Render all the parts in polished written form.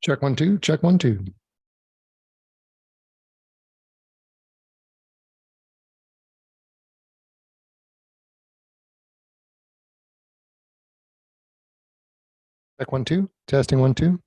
Check one, two, check one, two. Check one, two, testing one, two.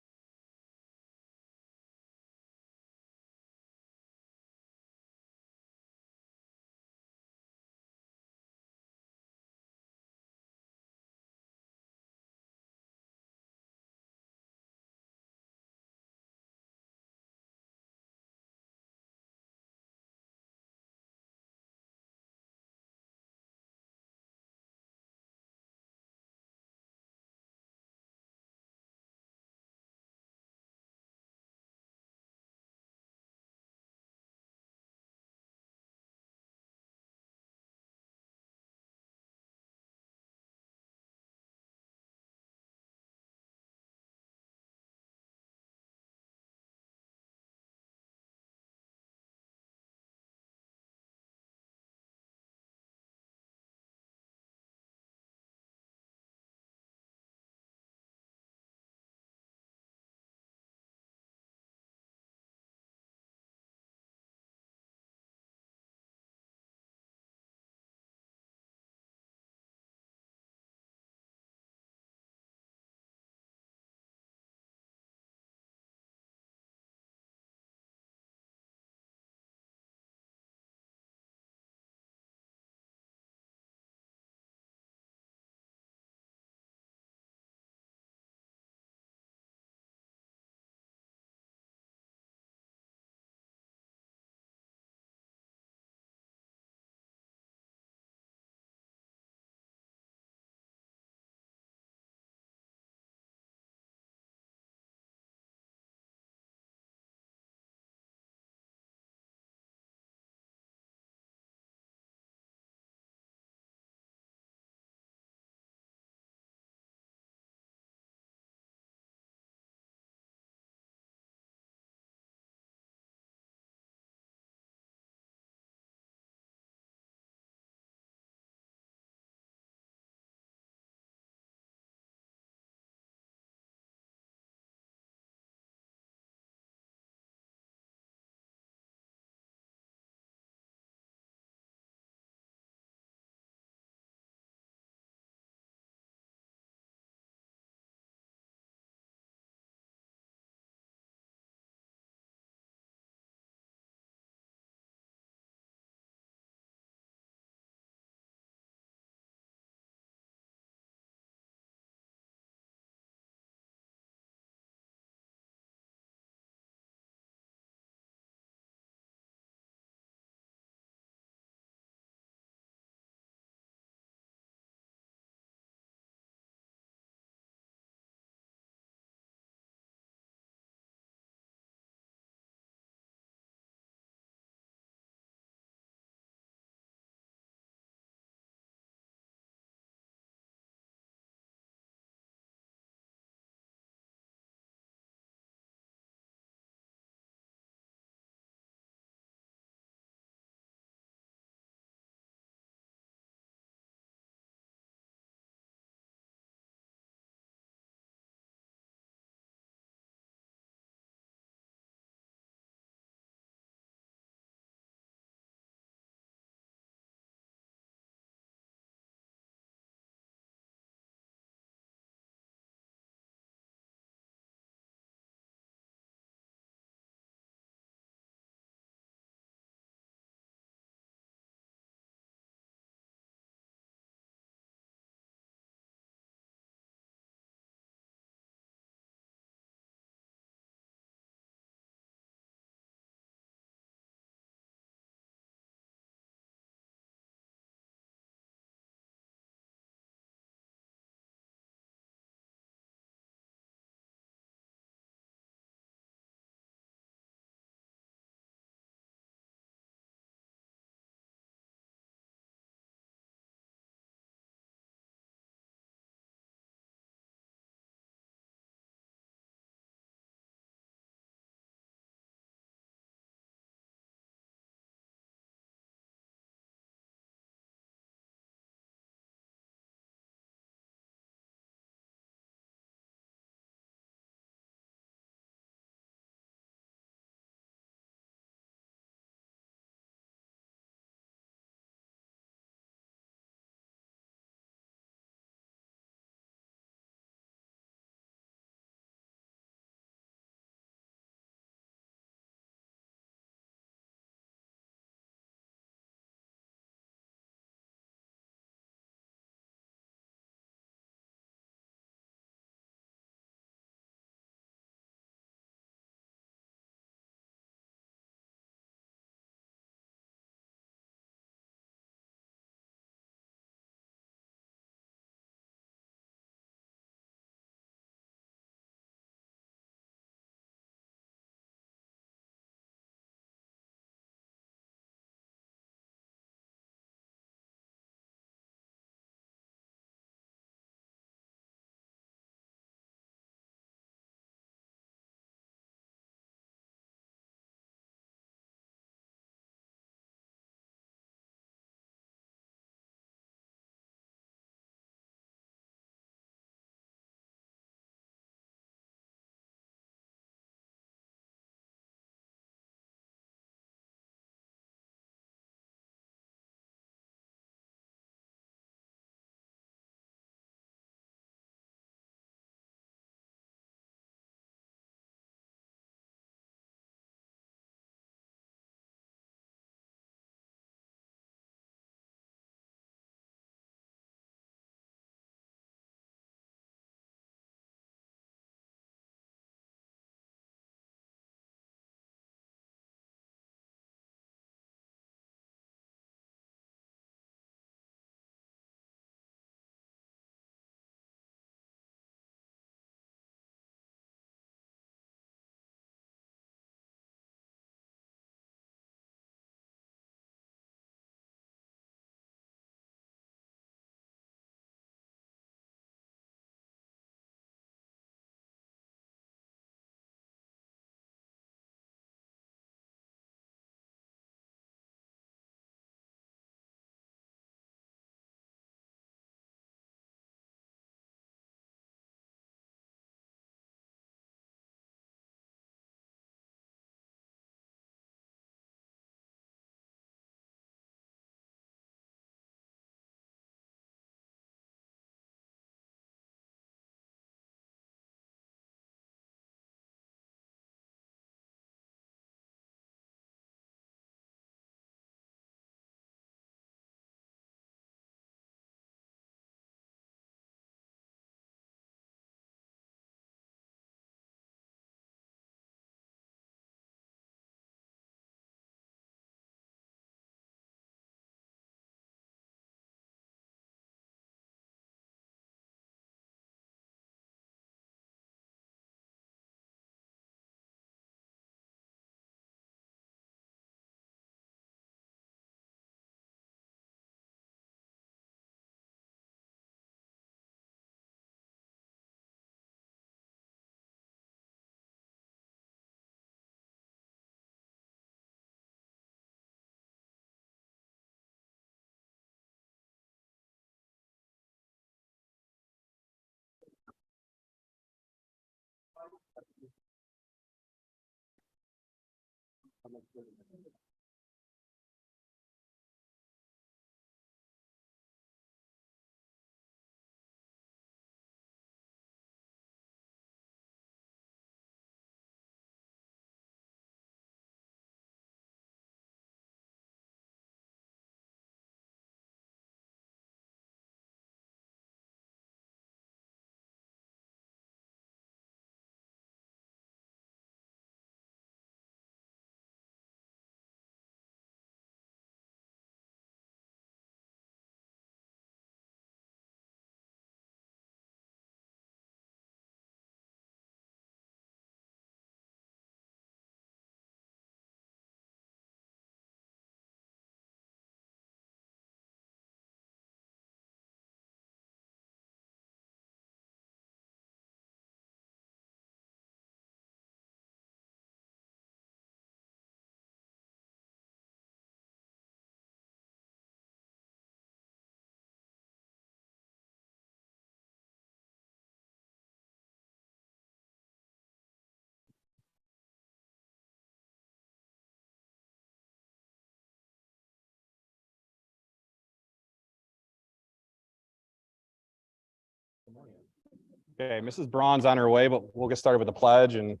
Okay, Mrs. Braun's on her way, but we'll get started with the pledge and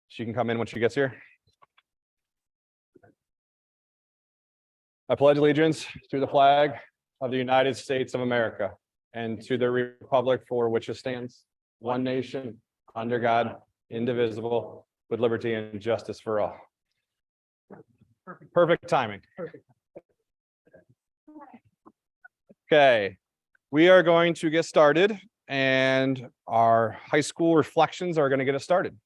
she can come in when she gets here. I pledge allegiance to the flag of the United States of America and to the republic for which it stands, one nation, under God, indivisible, with liberty and justice for all. Perfect timing. Okay, we are going to get started and our high school reflections are going to get us started.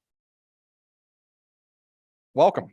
Welcome.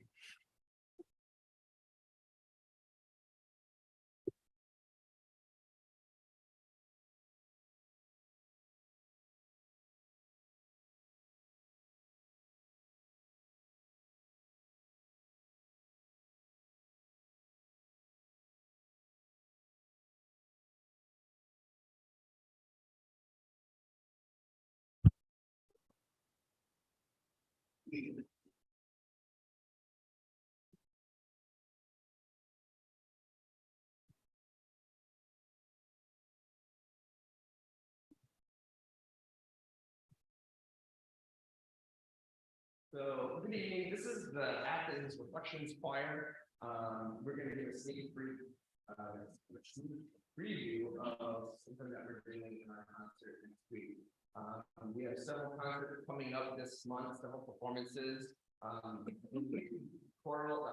So, good evening. This is the Athens Reflections Choir. We're going to give a sneak preview of something that we're doing in our concert next week. We have several concerts coming up this month, several performances. The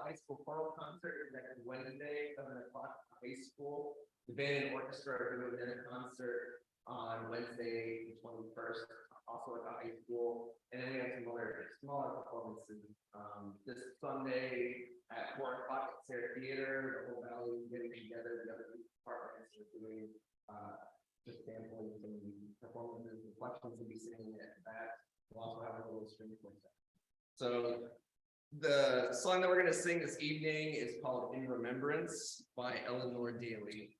high school choral concert is next Wednesday, 7 o'clock at high school. The band and orchestra are doing their concert on Wednesday, the 21st, also at the high school. And then we have some other smaller performances. This Sunday at 4 o'clock at Sarah Theater, the whole valley is getting together. The other departments are doing just sampling some performances. Reflections will be singing at that. We'll also have a little string quartet. So the song that we're going to sing this evening is called In Remembrance by Eleanor Daly.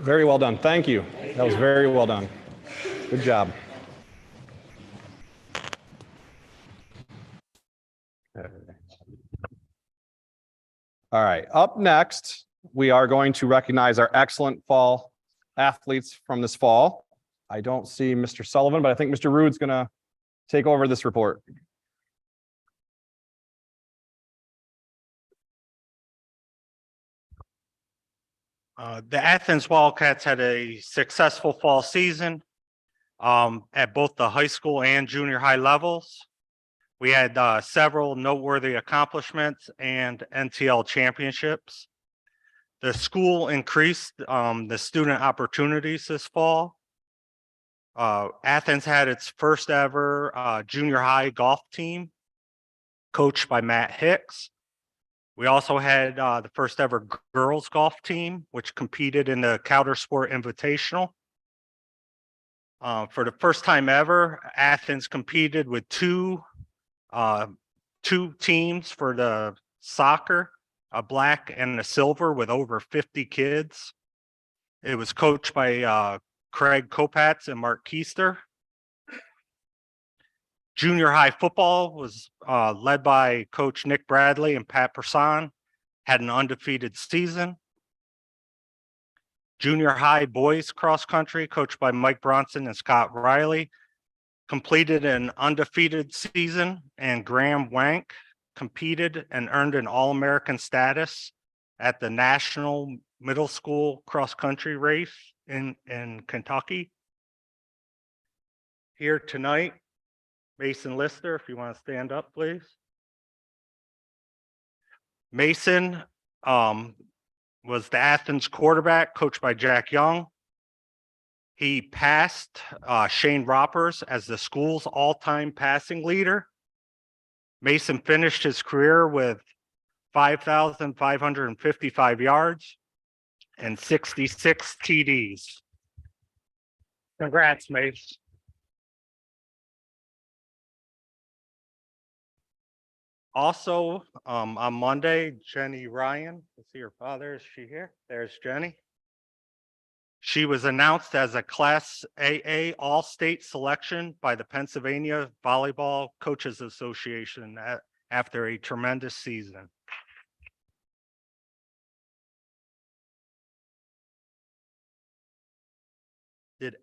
Very well done. Thank you. That was very well done. Good job. All right, up next, we are going to recognize our excellent fall athletes from this fall. I don't see Mr. Sullivan, but I think Mr. Rude's going to take over this report. The Athens Wildcats had a successful fall season at both the high school and junior high levels. We had several noteworthy accomplishments and NTL championships. The school increased the student opportunities this fall. Athens had its first ever junior high golf team coached by Matt Hicks. We also had the first ever girls golf team, which competed in the Counter Sport Invitational. For the first time ever, Athens competed with two teams for the soccer, a black and a silver with over 50 kids. It was coached by Craig Kopatz and Mark Keister. Junior high football was led by Coach Nick Bradley and Pat Person, had an undefeated season. Junior high boys cross country, coached by Mike Bronson and Scott Riley, completed an undefeated season, and Graham Wank competed and earned an All-American status at the National Middle School cross country race in Kentucky. Here tonight, Mason Lister, if you want to stand up, please. Mason was the Athens quarterback, coached by Jack Young. He passed Shane Roppers as the school's all-time passing leader. Mason finished his career with 5,555 yards and 66 TDs. Congrats, Mace. Also, on Monday, Jenny Ryan, let's see her father, is she here? There's Jenny. She was announced as a Class AA All-State selection by the Pennsylvania Volleyball Coaches Association after a tremendous season. Did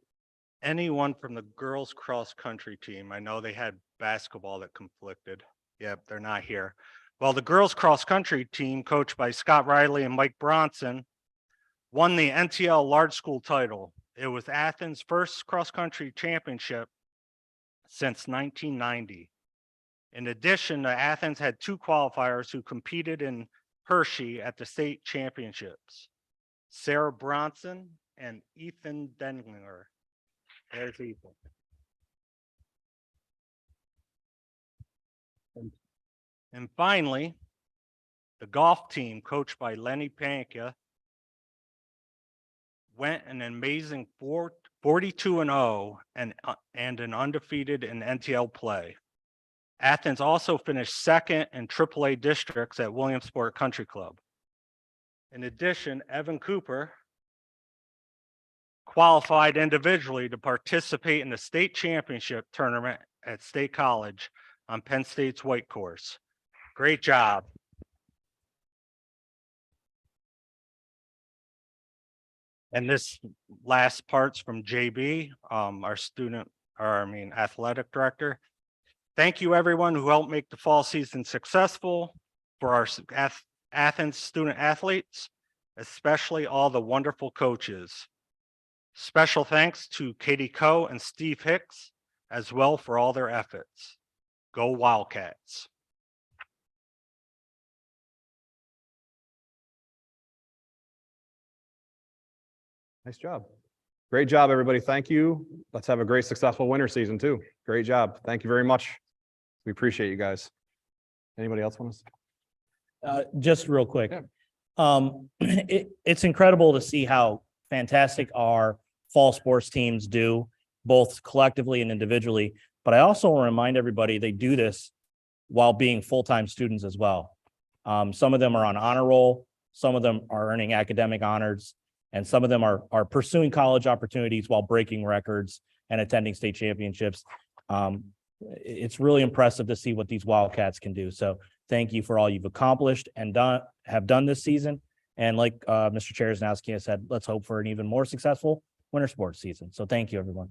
anyone from the girls cross country team? I know they had basketball that conflicted. Yep, they're not here. Well, the girls cross country team, coached by Scott Riley and Mike Bronson, won the NTL large school title. It was Athens' first cross country championship since 1990. In addition, the Athens had two qualifiers who competed in Hershey at the state championships, Sarah Bronson and Ethan Denlinger. There's Ethan. And finally, the golf team, coached by Lenny Panka, went an amazing 42-0 and an undefeated in NTL play. Athens also finished second in AAA districts at Williamsport Country Club. In addition, Evan Cooper qualified individually to participate in the state championship tournament at State College on Penn State's white course. Great job. And this last part's from JB, our athletic director. Thank you, everyone who helped make the fall season successful for our Athens student athletes, especially all the wonderful coaches. Special thanks to Katie Coe and Steve Hicks as well for all their efforts. Go Wildcats. Nice job. Great job, everybody. Thank you. Let's have a great, successful winter season too. Great job. Thank you very much. We appreciate you guys. Anybody else want to? Just real quick. Yeah. It's incredible to see how fantastic our fall sports teams do, both collectively and individually. But I also want to remind everybody they do this while being full-time students as well. Some of them are on honor roll. Some of them are earning academic honors. And some of them are pursuing college opportunities while breaking records and attending state championships. It's really impressive to see what these Wildcats can do. So thank you for all you've accomplished and have done this season. And like Mr. Cheresnowski has said, let's hope for an even more successful winter sports season. So thank you, everyone.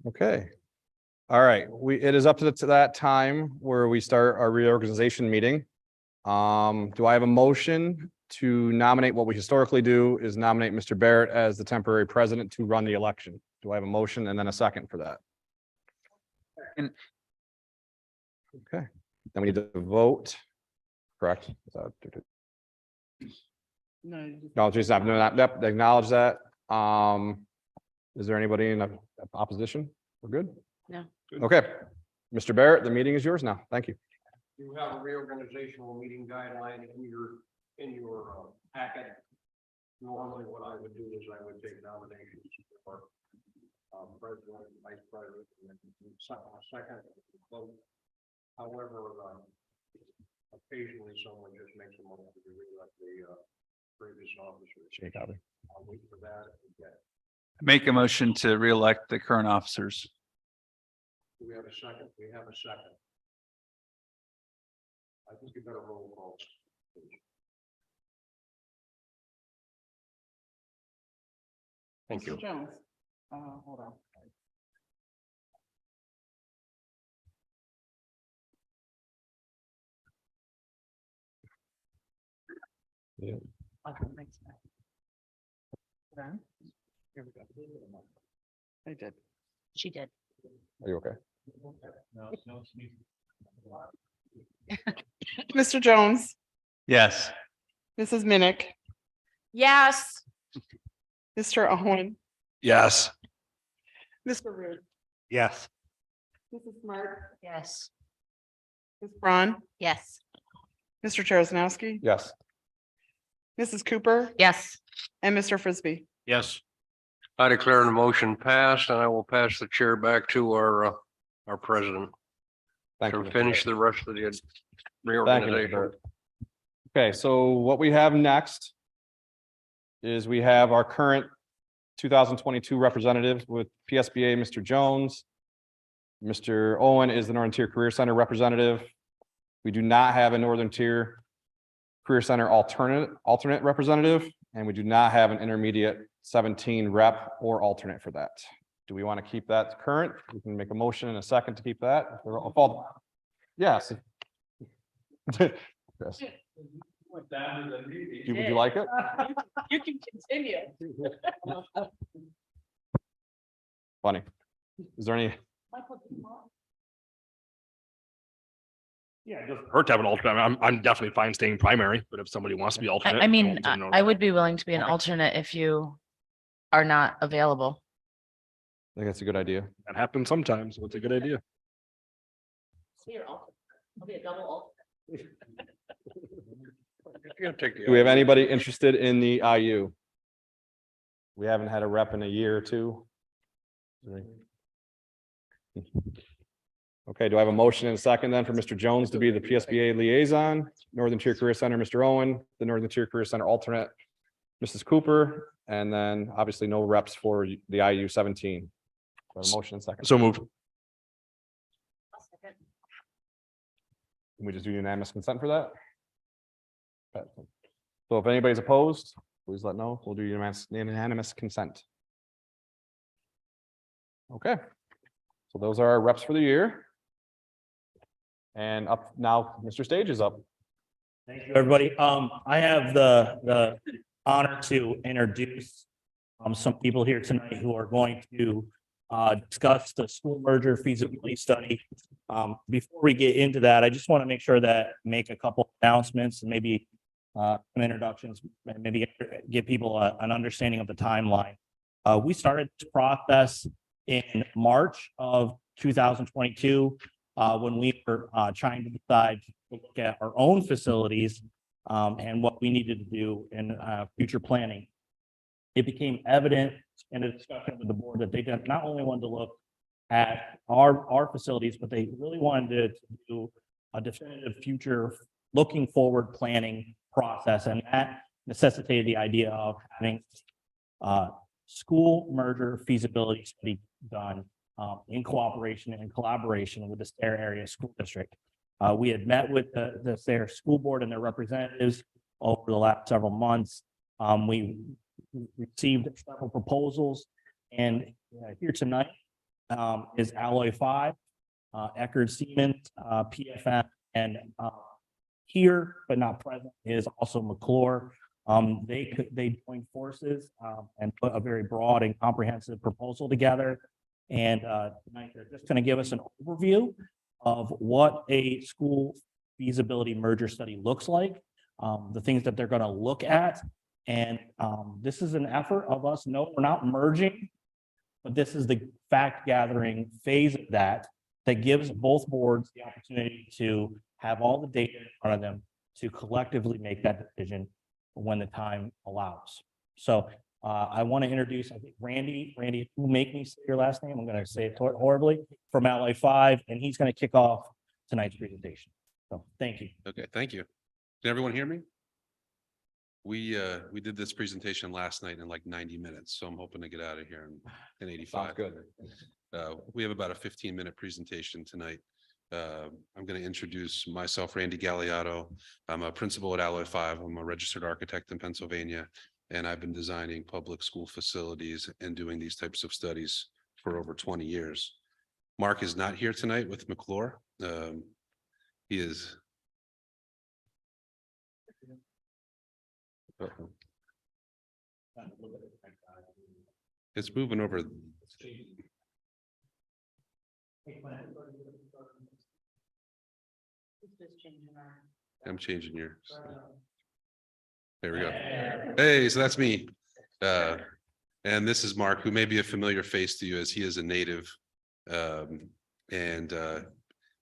Okay. All right, it is up to that time where we start our reorganization meeting. Do I have a motion to nominate? What we historically do is nominate Mr. Barrett as the temporary president to run the election. Do I have a motion and then a second for that? Okay, then we need to vote. Correct? No, just acknowledge that. Is there anybody in opposition? We're good? No. Okay, Mr. Barrett, the meeting is yours now. Thank you. You have a reorganizational meeting guideline in your packet. Normally, what I would do is I would take nominations for president, vice president, and then second vote. However, occasionally someone just makes a motion to re-elect the previous officer. I'll wait for that. Make a motion to reelect the current officers. Do we have a second? We have a second. I think you better roll call. Thank you. Mr. Jones, hold on. Yeah. Okay, thanks. Done? Here we go. I did. She did. Are you okay? Mr. Jones, Yes. Mrs. Minnick, Yes. Mr. Owen, Yes. Mr. Root, Yes. Mrs. Smart, Yes. Ms. Braun, Yes. Mr. Cheresnowski, Yes. Mrs. Cooper, Yes. and Mr. Frisbee. Yes. I declare the motion passed, and I will pass the chair back to our president Thank you. to Mr. finish Barrett. the rest of the Thank you, Mr. reorganization. Barrett. Okay, so what we have next is we have our current 2022 representatives with PSBA, Mr. Jones. Mr. Owen is the Northern Tier Career Center representative. We do not have a Northern Tier Career Center alternate representative, and we do not have an intermediate 17 rep or alternate for that. Do we want to keep that current? We can make a motion in a second to keep that. Yes. Yes. Would you like it? You can continue. Funny. Is there any? Yeah, it doesn't hurt to have an alternate. I'm definitely fine staying primary, but if somebody wants to be alternate. I mean, want to know I that. would be willing to be an Okay. alternate if you are not available. I think that's a good idea. That happens sometimes. What's a good idea? I'll be a double You're gonna take the- Do we have anybody interested in the IU? We haven't had a rep in a year or two. Okay, do I have a motion and a second then for Mr. Jones to be the PSBA liaison, Northern Tier Career Center, Mr. Owen, the Northern Tier Career Center alternate, Mrs. Cooper, and then obviously no reps for the IU 17. Do I have a motion and second. So moved. Can we just do unanimous consent for that? Okay. So if anybody's opposed, please let know. We'll do unanimous consent. Okay. So those are our reps for the year. And up now, Mr. Stage is up. Thank you, everybody. I have the honor to introduce some people here tonight who are going to discuss the school merger feasibility study. Before we get into that, I just want to make sure that make a couple announcements and maybe some introductions, and maybe give people an understanding of the timeline. We started this process in March of 2022 when we were trying to decide to look at our own facilities and what we needed to do in future planning. It became evident in a discussion with the board that they did not only wanted to look at our facilities, but they really wanted to do a definitive future looking forward planning process, and that necessitated the idea of having school merger feasibility study done in cooperation and collaboration with the Stair Area School District. We had met with the Stair School Board and their representatives over the last several months. We received several proposals, and here tonight is Alloy 5, Eckerd Siemens, PFM, and here but not present is also McClure. They joined forces and put a very broad and comprehensive proposal together. And tonight they're just going to give us an overview of what a school feasibility merger study looks like, the things that they're going to look at. And this is an effort of us. No, we're not merging, but this is the fact gathering phase of that gives both boards the opportunity to have all the data in front of them to collectively make that decision when the time allows. So I want to introduce, I think, Randy, who make me say your last name. I'm going to say it horribly, from Alloy 5, and he's going to kick off tonight's presentation. So thank you. Okay, thank you. Can everyone hear me? We did this presentation last night in like 90 minutes, so I'm hoping to get out of here in 85. Sounds good. We have about a 15-minute presentation tonight. I'm going to introduce myself, Randy Galliotto. I'm a principal at Alloy 5. I'm a registered architect in Pennsylvania, and I've been designing public school facilities and doing these types of studies for over 20 years. Mark is not here tonight with McClure. He is. Uh-oh. It's moving over. I'm changing yours. There we go. Hey, so that's me. And this is Mark, who may be a familiar face to you as he is a native.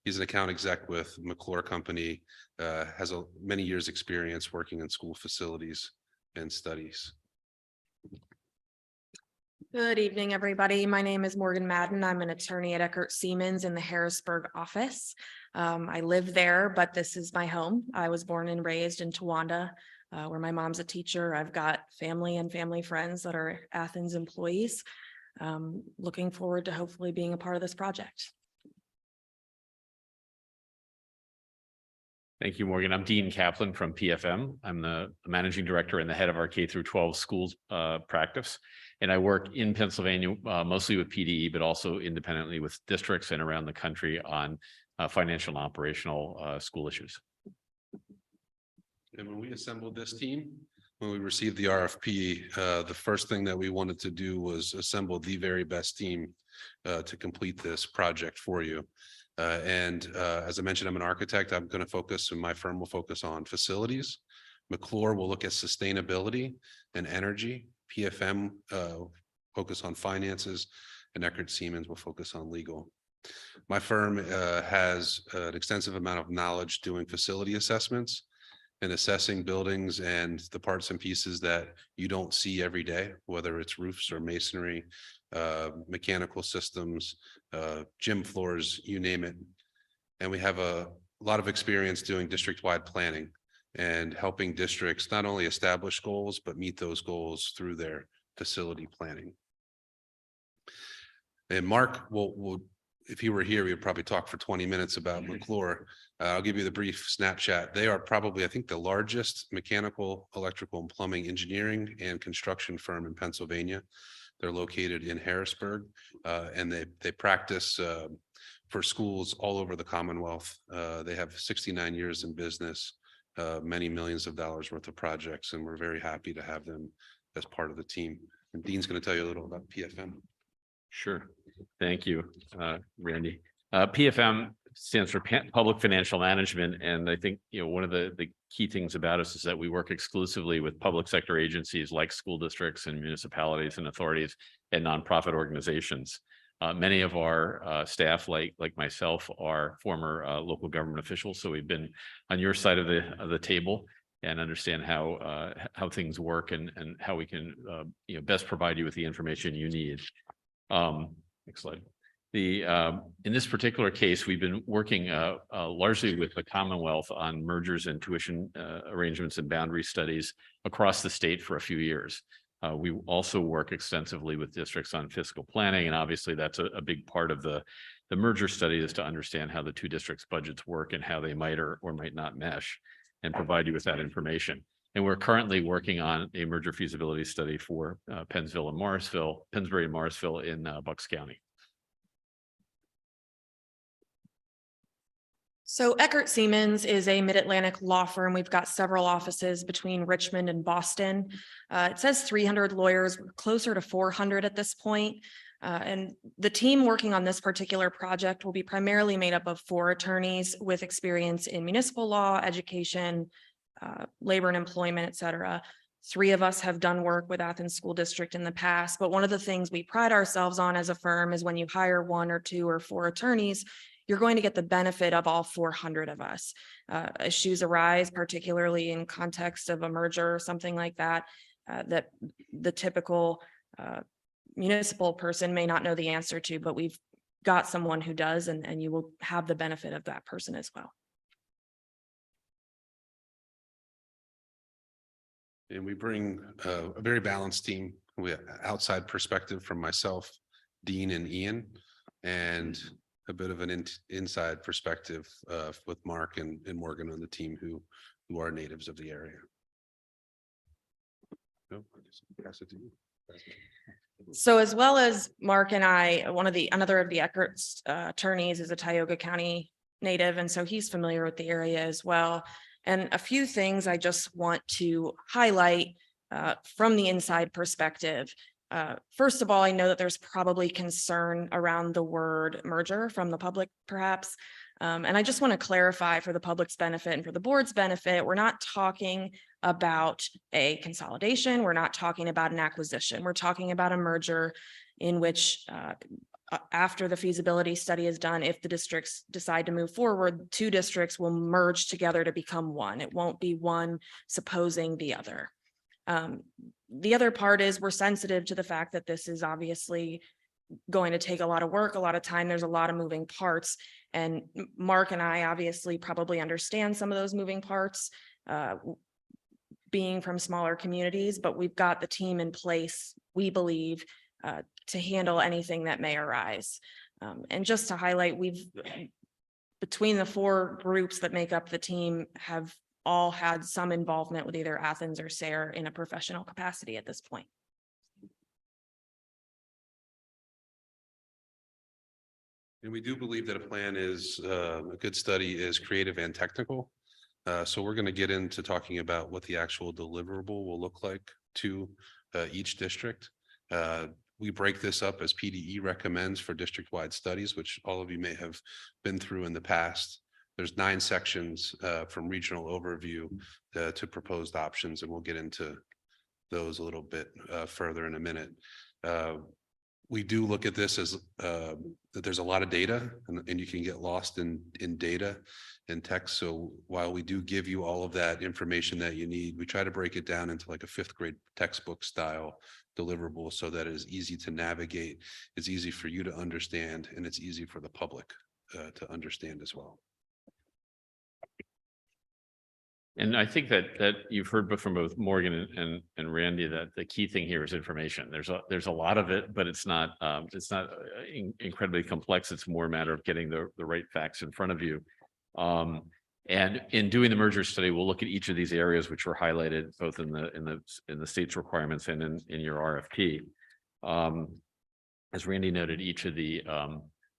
He's an account exec with McClure Company, has many years experience working in school facilities and studies. Good evening, everybody. My name is Morgan Madden. I'm an attorney at Eckerd Siemens in the Harrisburg office. I live there, but this is my home. I was born and raised in Towanda, where my mom's a teacher. I've got family and family friends that are Athens employees. Looking forward to hopefully being a part of this project. Thank you, Morgan. I'm Dean Kaplan from PFM. I'm the managing director and the head of our K through 12 schools practice. And I work in Pennsylvania, mostly with PDE, but also independently with districts and around the country on financial and operational school issues. And when we assembled this team, when we received the RFP, the first thing that we wanted to do was assemble the very best team to complete this project for you. As I mentioned, I'm an architect. I'm going to focus, and my firm will focus on facilities. McClure will look at sustainability and energy. PFM focus on finances, and Eckerd Siemens will focus on legal. My firm has an extensive amount of knowledge doing facility assessments and assessing buildings and the parts and pieces that you don't see every day, whether it's roofs or masonry, mechanical systems, gym floors, you name it. And we have a lot of experience doing district-wide planning and helping districts not only establish goals, but meet those goals through their facility planning. And Mark will if he were here, we would probably talk for 20 minutes about McClure. I'll give you the brief snapshot. They are probably, I think, the largest mechanical, electrical, and plumbing engineering and construction firm in Pennsylvania. They're located in Harrisburg, and they practice for schools all over the Commonwealth. They have 69 years in business, many millions of dollars worth of projects, and we're very happy to have them as part of the team. And Dean's going to tell you a little about PFM. Sure. Thank you, Randy. PFM stands for Public Financial Management. And I think, one of the key things about us is that we work exclusively with public sector agencies like school districts and municipalities and authorities and nonprofit organizations. Many of our staff, like myself, are former local government officials. So we've been on your side of the table and understand how things work and how we can best provide you with the information you need. Next slide. In this particular case, we've been working largely with the Commonwealth on mergers and tuition arrangements and boundary studies across the state for a few years. We also work extensively with districts on fiscal planning, and obviously that's a big part of the merger study is to understand how the two districts' budgets work and how they might or might not mesh, and provide you with that information. And we're currently working on a merger feasibility study for Pennsbury and Morrisville in Bucks County. So Eckert Siemens is a Mid-Atlantic law firm. We've got several offices between Richmond and Boston. It says 300 lawyers, we're closer to 400 at this point. And the team working on this particular project will be primarily made up of 4 attorneys with experience in municipal law, education, labor and employment, et cetera. 3 of us have done work with Athens School District in the past, but one of the things we pride ourselves on as a firm is when you hire 1 or 2 or 4 attorneys, you're going to get the benefit of all 400 of us. Issues arise, particularly in context of a merger or something like that, that the typical municipal person may not know the answer to, but we've got someone who does, and you will have the benefit of that person as well. And we bring a very balanced team with outside perspective from myself, Dean and Ian, and a bit of an inside perspective with Mark and Morgan on the team who are natives of the area. Pass it to you. So as well as Mark and I, another of the Eckert's attorneys is a Tioga County native, and so he's familiar with the area as well. And a few things I just want to highlight from the inside perspective. First of all, I know that there's probably concern around the word merger from the public, perhaps. And I just want to clarify for the public's benefit and for the board's benefit, we're not talking about a consolidation. We're not talking about an acquisition. We're talking about a merger in which after the feasibility study is done, if the districts decide to move forward, 2 districts will merge together to become one. It won't be one supposing the other. The other part is we're sensitive to the fact that this is obviously going to take a lot of work, a lot of time. There's a lot of moving parts. And Mark and I obviously probably understand some of those moving parts, being from smaller communities, but we've got the team in place, we believe, to handle anything that may arise. And just to highlight, between the 4 groups that make up the team, have all had some involvement with either Athens or Sayre in a professional capacity at this point. And we do believe that a good study is creative and technical. So we're going to get into talking about what the actual deliverable will look like to each district. We break this up as PDE recommends for district-wide studies, which all of you may have been through in the past. There's 9 sections from regional overview to proposed options, and we'll get into those a little bit further in a minute. We do look at this as that there's a lot of data, and you can get lost in data and text. So while we do give you all of that information that you need, we try to break it down into like a 5th grade textbook style deliverable so that it is easy to navigate, it's easy for you to understand, and it's easy for the public to understand as well. And I think that you've heard from both Morgan and Randy that the key thing here is information. There's a lot of it, but it's not incredibly complex. It's more a matter of getting the right facts in front of you. And in doing the merger study, we'll look at each of these areas which were highlighted both in the state's requirements and in your RFP. As Randy noted, each of the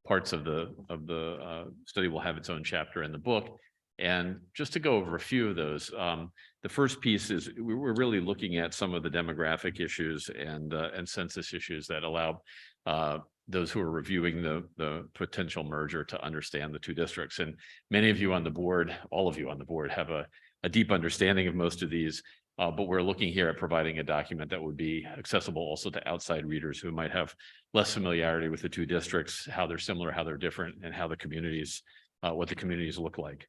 parts of the study will have its own chapter in the book. And just to go over a few of those, the first piece is we're really looking at some of the demographic issues and census issues that allow those who are reviewing the potential merger to understand the 2 districts. And many of you on the board, all of you on the board, have a deep understanding of most of these, but we're looking here at providing a document that would be accessible also to outside readers who might have less familiarity with the 2 districts, how they're similar, how they're different, and how the communities, what the communities look like.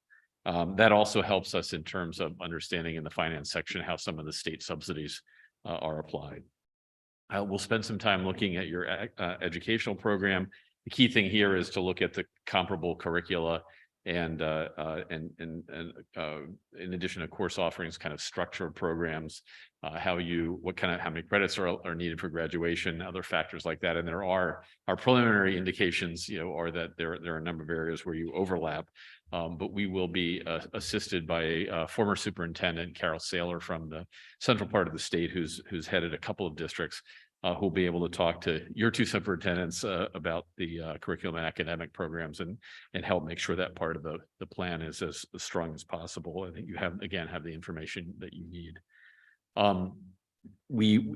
That also helps us in terms of understanding in the finance section how some of the state subsidies are applied. We'll spend some time looking at your educational program the key thing here is to look at the comparable curricula and in addition to course offerings, kind of structure of programs, how many credits are needed for graduation, other factors like that. And our preliminary indications, are that there are a number of areas where you overlap. But we will be assisted by a former superintendent, Carol Saylor, from the central part of the state, who's headed a couple of districts, who'll be able to talk to your two superintendents about the curriculum and academic programs and help make sure that part of the plan is as strong as possible. I think you have the information that you need. We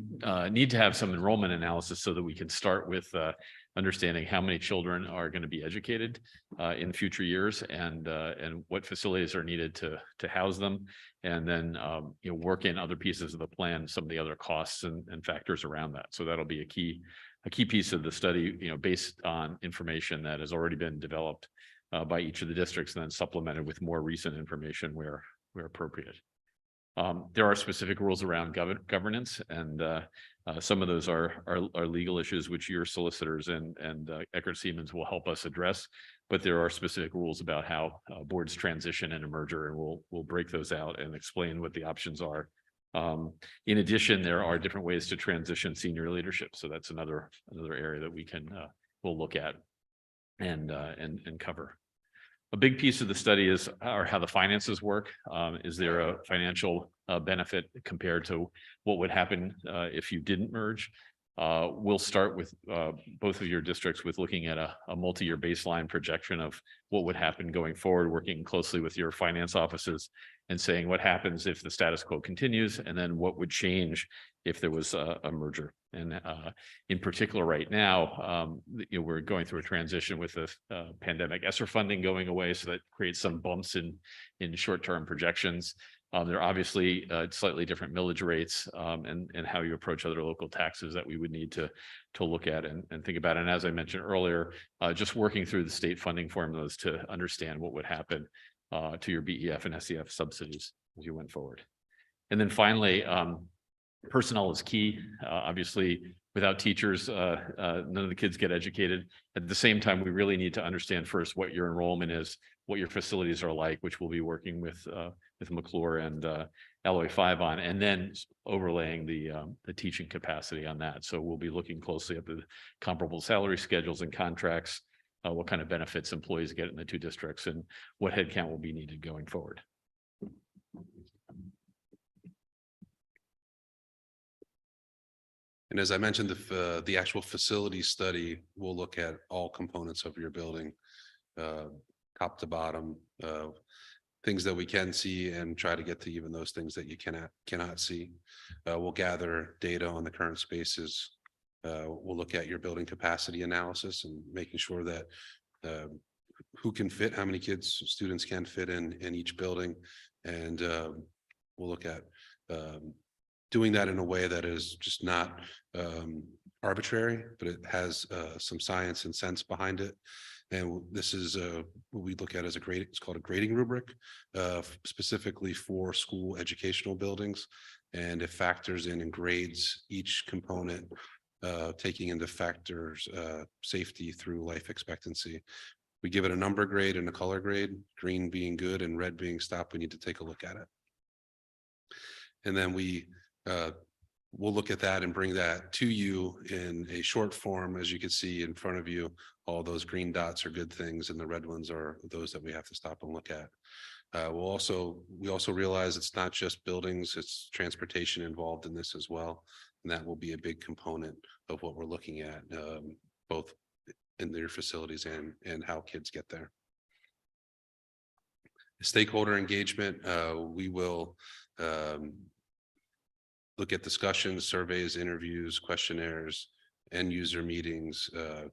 need to have some enrollment analysis so that we can start with understanding how many children are going to be educated in future years and what facilities are needed to house them, and then work in other pieces of the plan, some of the other costs and factors around that. So that'll be a key piece of the study, based on information that has already been developed by each of the districts, and then supplemented with more recent information where appropriate. There are specific rules around governance, and some of those are legal issues, which your solicitors and Eckert Siemens will help us address. But there are specific rules about how boards transition in a merger, and we'll break those out and explain what the options are. In addition, there are different ways to transition senior leadership, so that's another area that we'll look at and cover. A big piece of the study is how the finances work. Is there a financial benefit compared to what would happen if you didn't merge? We'll start with both of your districts with looking at a multi-year baseline projection of what would happen going forward, working closely with your finance offices and saying what happens if the status quo continues, and then what would change if there was a merger. And in particular, right now, we're going through a transition with the pandemic ESSER funding going away, so that creates some bumps in short-term projections. There are obviously slightly different millage rates and how you approach other local taxes that we would need to look at and think about. And as I mentioned earlier, just working through the state funding formulas to understand what would happen to your BEF and SEF subsidies as you went forward. And then finally, personnel is key. Obviously, without teachers, none of the kids get educated. At the same time, we really need to understand first what your enrollment is, what your facilities are like, which we'll be working with McClure and LOA 5 on, and then overlaying the teaching capacity on that. So we'll be looking closely at the comparable salary schedules and contracts, what kind of benefits employees get in the two districts, and what headcount will be needed going forward. And as I mentioned, the actual facility study will look at all components of your building, top to bottom, things that we can see, and try to get to even those things that you cannot see. We'll gather data on the current spaces. We'll look at your building capacity analysis and making sure that who can fit, how many students can fit in each building, and we'll look at doing that in a way that is just not arbitrary, but it has some science and sense behind it. And this is what we look at as it's called a grading rubric, specifically for school educational buildings. And it factors in and grades each component, taking into factors safety through life expectancy. We give it a number grade and a color grade, green being good and red being stop. We need to take a look at it. And then we'll look at that and bring that to you in a short form. As you can see in front of you, all those green dots are good things, and the red ones are those that we have to stop and look at. We also realize it's not just buildings, it's transportation involved in this as well. And that will be a big component of what we're looking at, both in their facilities and how kids get there. Stakeholder engagement, we will look at discussions, surveys, interviews, questionnaires, end user meetings,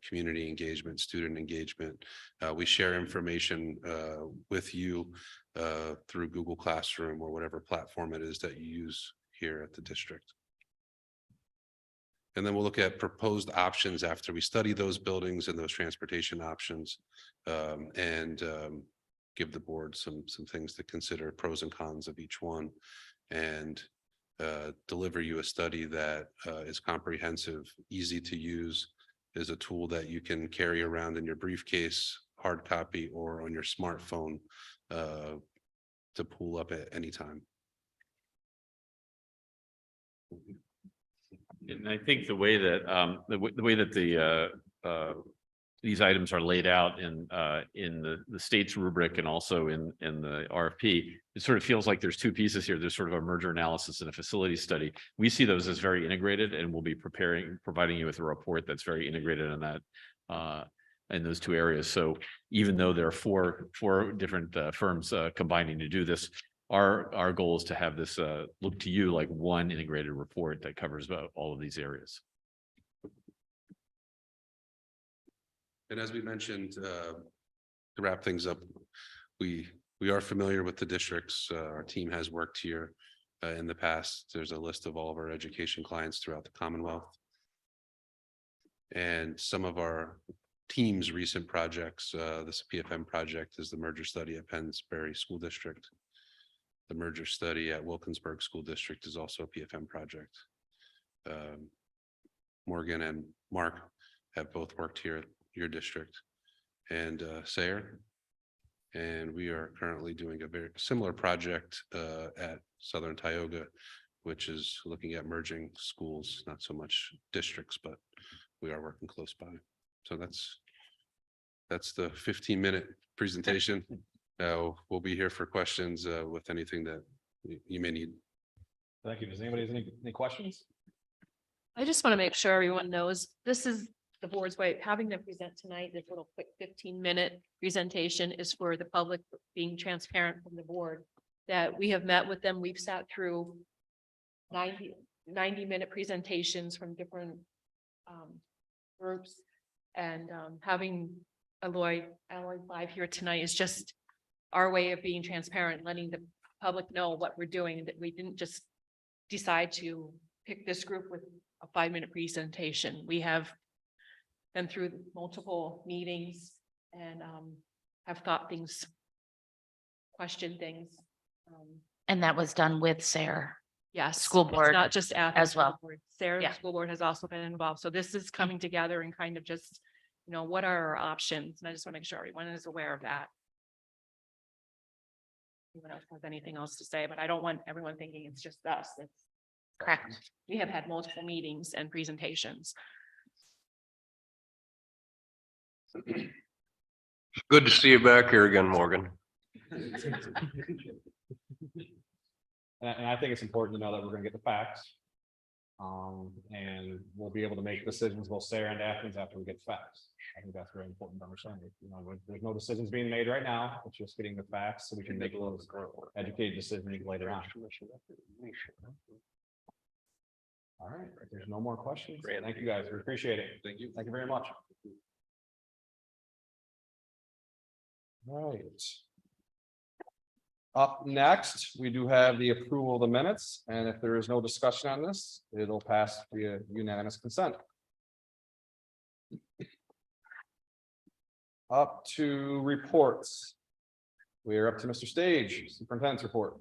community engagement, student engagement. We share information with you through Google Classroom or whatever platform it is that you use here at the district. And then we'll look at proposed options after we study those buildings and those transportation options, and give the board some things to consider, pros and cons of each one, and deliver you a study that is comprehensive, easy to use, is a tool that you can carry around in your briefcase, hard copy, or on your smartphone to pull up at any time. And I think the way that these items are laid out in the state's rubric and also in the RFP, it sort of feels like there's two pieces here. There's sort of a merger analysis and a facility study. We see those as very integrated, and we'll be providing you with a report that's very integrated in that in those two areas. So even though there are four different firms combining to do this, our goal is to have this look to you like one integrated report that covers all of these areas. And as we mentioned, to wrap things up, we are familiar with the districts. Our team has worked here in the past. There's a list of all of our education clients throughout the Commonwealth. And some of our team's recent projects, this PFM project is the merger study at Pennsbury School District. The merger study at Wilkinsburg School District is also a PFM project. Morgan and Mark have both worked here at your district, and Sayre. And we are currently doing a very similar project at Southern Tioga, which is looking at merging schools, not so much districts, but we are working close by. So that's the 15-minute presentation. We'll be here for questions with anything that you may need. Thank you. Does anybody have any questions? I just want to make sure everyone knows this is the board's way, having them present tonight, this little quick 15-minute presentation is for the public, being transparent from the board, that we have met with them. We've sat through 90-minute presentations from different groups, and having Alloy 5 here tonight is just our way of being transparent, letting the public know what we're doing, that we didn't just decide to pick this group with a 5-minute presentation. We have been through multiple meetings and have thought things, questioned things. And that was done with Sayre. Yes. School it's board not just Athens as well. School Board. Sayre Yeah. School Board has also been involved. So this is coming together and kind of just, what are our options? And I just want to make sure everyone is aware of that. Anyone else has anything else to say, but I don't want everyone thinking it's just us. It's correct. We have had multiple meetings and presentations. Good to see you back here again, Morgan. And I think it's important to know that we're gonna get the facts. And we'll be able to make decisions, both Sayre and Athens, after we get facts. I think that's very important to understand. There's no decisions being made right now. It's just getting the facts so we can make a little educated decision later on. All right, if there's no more questions. Great. Thank you guys. We appreciate it. Thank you. Thank you very much. All right. Up next, we do have the approval of the minutes, and if there is no discussion on this, it'll pass via unanimous consent. Up to reports. We are up to Mr. Stage, Superintendent's report.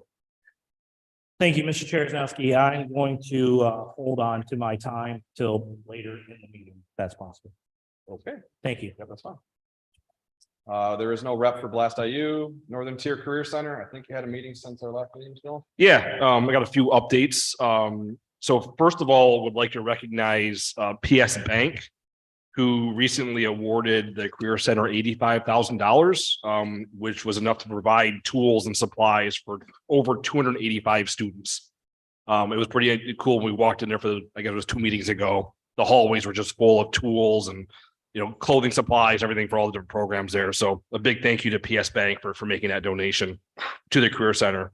Thank you, Mr. Chairowski. I'm going to hold on to my time till later in the meeting, if that's possible. Okay. Thank you. Yeah, that's fine. There is no rep for Blast IU, Northern Tier Career Center. I think you had a meeting since our last meeting, Bill. Yeah, I got a few updates. So first of all, would like to recognize PS Bank, who recently awarded the Career Center $85,000, which was enough to provide tools and supplies for over 285 students. It was pretty cool when we walked in there for, I guess it was 2 meetings ago. The hallways were just full of tools and clothing supplies, everything for all the different programs there. So a big thank you to PS Bank for making that donation to the Career Center.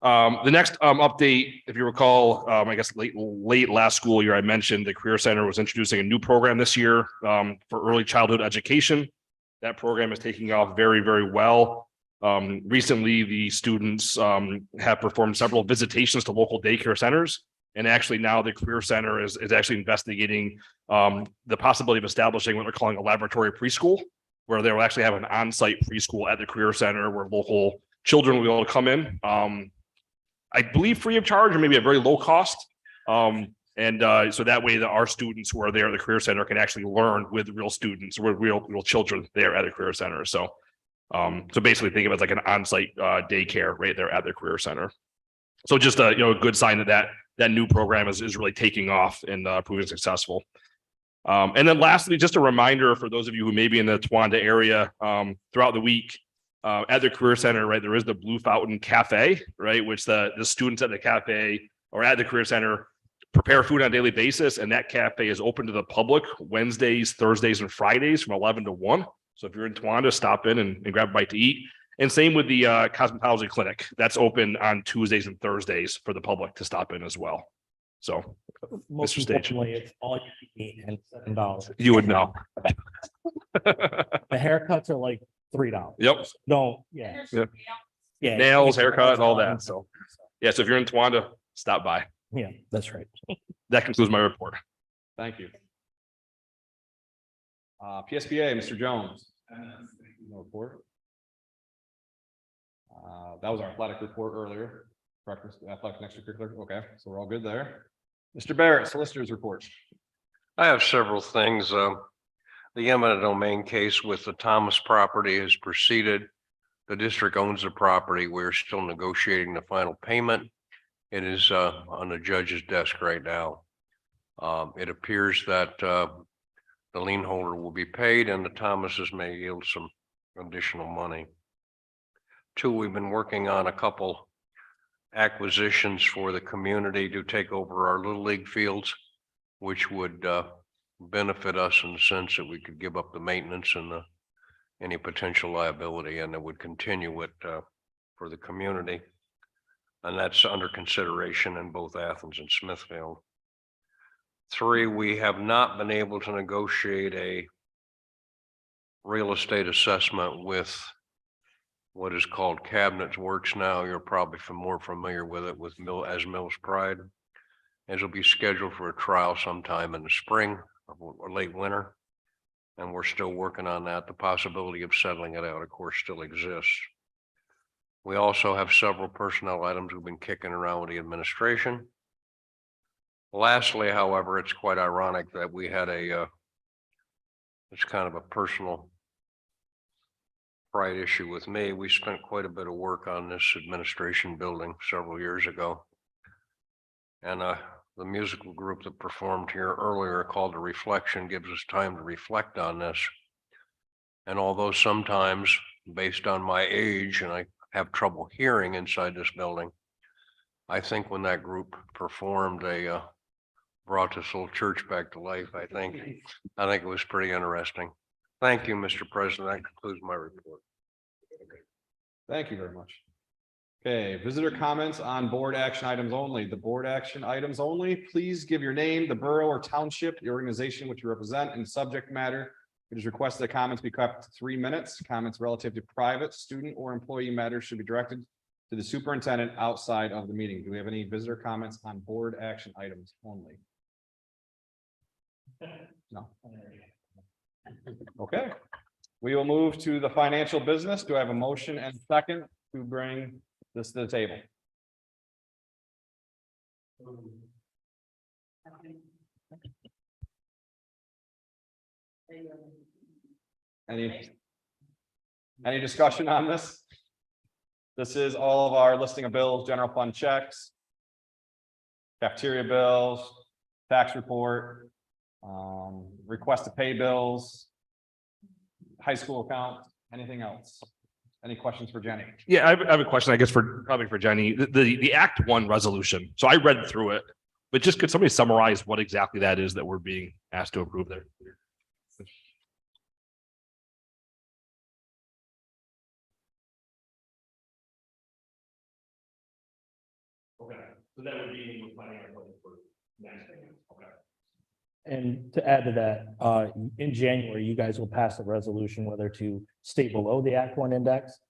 The next update, if you recall, I guess late last school year, I mentioned the Career Center was introducing a new program this year for early childhood education. That program is taking off very, very well. Recently, the students have performed several visitations to local daycare centers. And actually now the Career Center is actually investigating the possibility of establishing what they're calling a laboratory preschool, where they will actually have an on-site preschool at the Career Center where local children will be able to come in. I believe free of charge or maybe a very low cost. And so that way that our students who are there at the Career Center can actually learn with real students, with real children there at the Career Center. So so basically think of it as like an on-site daycare right there at the Career Center. So just a a good sign that that new program is really taking off and proving successful. And then lastly, just a reminder for those of you who may be in the Towanda area throughout the week at the Career Center, right, there is the Blue Fountain Cafe, right, which the students at the cafe or at the Career Center prepare food on a daily basis. And that cafe is open to the public Wednesdays, Thursdays, and Fridays from 11 to 1. So if you're in Towanda, stop in and grab a bite to eat. And same with the cosmetology clinic. That's open on Tuesdays and Thursdays for the public to stop in as well. So Most Mr. Stage. importantly, it's all you can eat and $7. You would know. The haircuts are like $3. Yep. Don't, yeah. Yep. Yeah. Nails, haircut, all that. So yeah, so if you're in Towanda, stop by. Yeah, that's right. That concludes my report. Thank you. PSBA, Mr. Jones. No report. That was our athletic report earlier. Correct, athletic extracurricular. Okay, so we're all good there. Mr. Barrett, solicitors report. I have several things. The eminent domain case with the Thomas property has proceeded. The district owns the property. We're still negotiating the final payment. It is on the judge's desk right now. It appears that the lien holder will be paid and the Thomases may yield some additional money. Two, we've been working on a couple acquisitions for the community to take over our Little League fields, which would benefit us in the sense that we could give up the maintenance and any potential liability, and it would continue it for the community. And that's under consideration in both Athens and Smithfield. Three, we have not been able to negotiate a real estate assessment with what is called Cabinets Works now. You're probably more familiar with it with Mills Pride. It'll be scheduled for a trial sometime in the spring or late winter. And we're still working on that. The possibility of settling it out, of course, still exists. We also have several personnel items we've been kicking around with the administration. Lastly, however, it's quite ironic that we had it's kind of a personal pride issue with me. We spent quite a bit of work on this administration building several years ago. And the musical group that performed here earlier called The Reflection gives us time to reflect on this. And although sometimes based on my age and I have trouble hearing inside this building, I think when that group performed, they brought this little church back to life. I think it was pretty interesting. Thank you, Mr. President. That concludes my report. Thank you very much. Okay, visitor comments on board action items only. The board action items only, please give your name, the borough or township, the organization which you represent, and subject matter. It is requested that comments be kept to 3 minutes. Comments relative to private, student, or employee matters should be directed to the superintendent outside of the meeting. Do we have any visitor comments on board action items only? No. Okay, we will move to the financial business. Do I have a motion and second to bring this to the table? Any discussion on this? This is all of our listing of bills, general fund checks, cafeteria bills, tax report, request to pay bills, high school account, anything else? Any questions for Jenny? Yeah, I have a question, I guess, probably for Jenny. The Act 1 resolution. So I read through it, but just could somebody summarize what exactly that is that we're being asked to approve there? Okay, so that would be when we're planning our budget for next year. Okay. And to add to that, in January, you guys will pass a resolution whether to stay below the Act 1 index,